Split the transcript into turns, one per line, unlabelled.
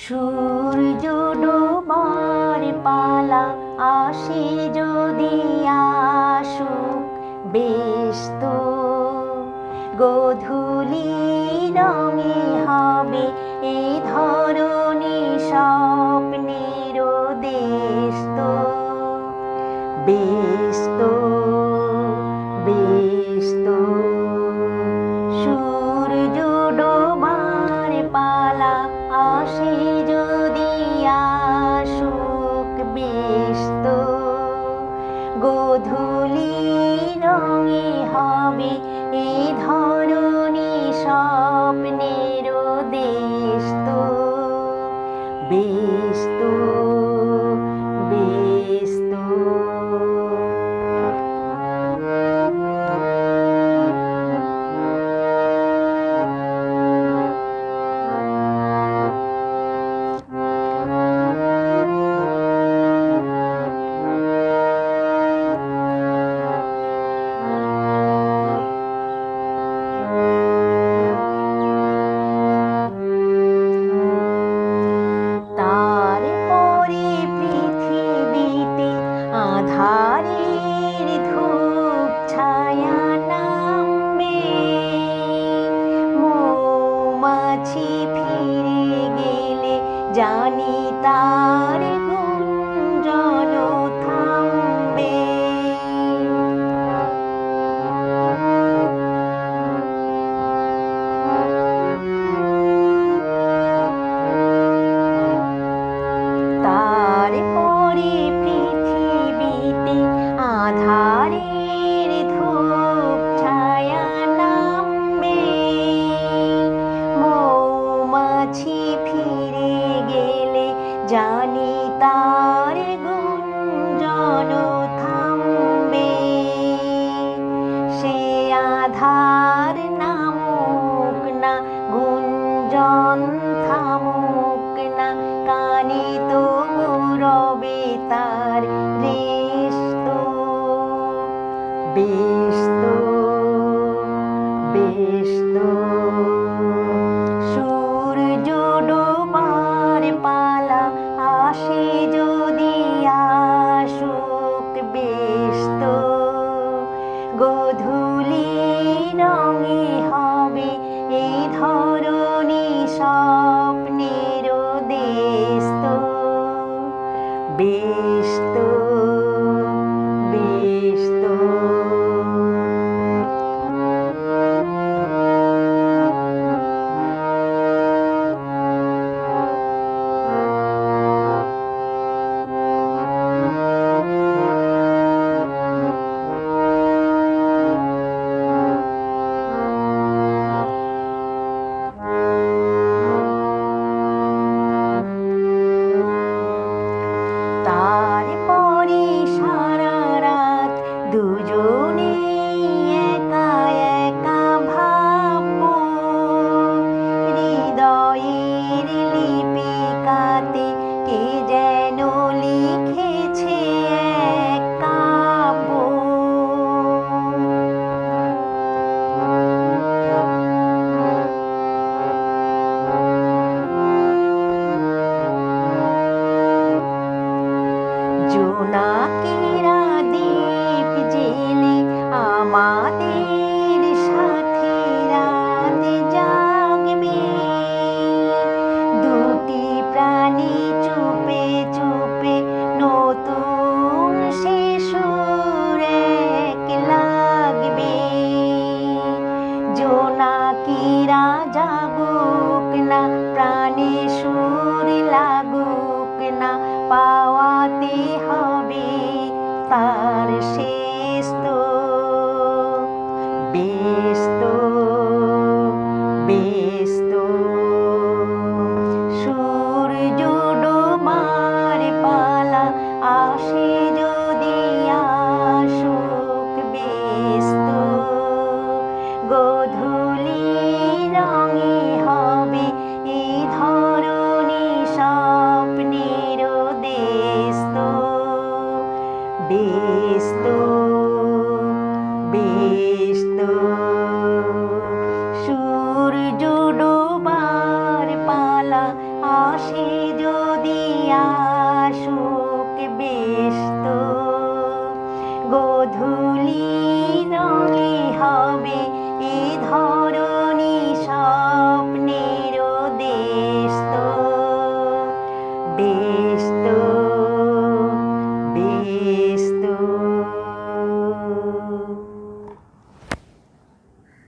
সূর্য ডোবার পালা আসে যদি আসুক বেশ তো, গোধূলি রঙে হবে এ ধরণী স্বপ্নের দেশ তো, বেশ তো, বেশ তো। সূর্য ডোবার পালা আসে যদি আসুক বেশ তো, গোধূলি রঙে হবে এ ধরণী স্বপ্নের দেশ তো, বেশ তো, বেশ তো। তারপরে পৃথিবীতে আঁধারের ধূপ ছায়া নামবে, মৌমাছি ফিরে গেলে জানি তার গুঞ্জন থামবে। তারপরে পৃথিবীতে আঁধারের ধূপ ছায়া নামবে, মৌমাছি ফিরে গেলে জানি তার গুঞ্জন থামবে। সে আঁধার নামুক না, গুঞ্জন থামুক না, কানে তো রবে তার রেশ তো, বেশ তো, বেশ তো। সূর্য ডোবার পালা আসে যদি আসুক বেশ তো, গোধূলি রঙে হবে এ ধরণী স্বপ্নের দেশ তো, বেশ তো, বেশ তো। তারপরে সারা রাত দুজনে একা একা ভাববো, হৃদয়ের লিপিকাতে কে যেন লিখেছে এক কাব্য। জোনাকেরা দীপ জেলে আমাদের সাথে রাত জাগবে, দুটি প্রাণী চুপে আসে যদি আসুক ব্যস্ত, গোধূলি রঙে হবে এ ধরণী স্বপ্নের দেশ তো, বেশ তো, বেশ।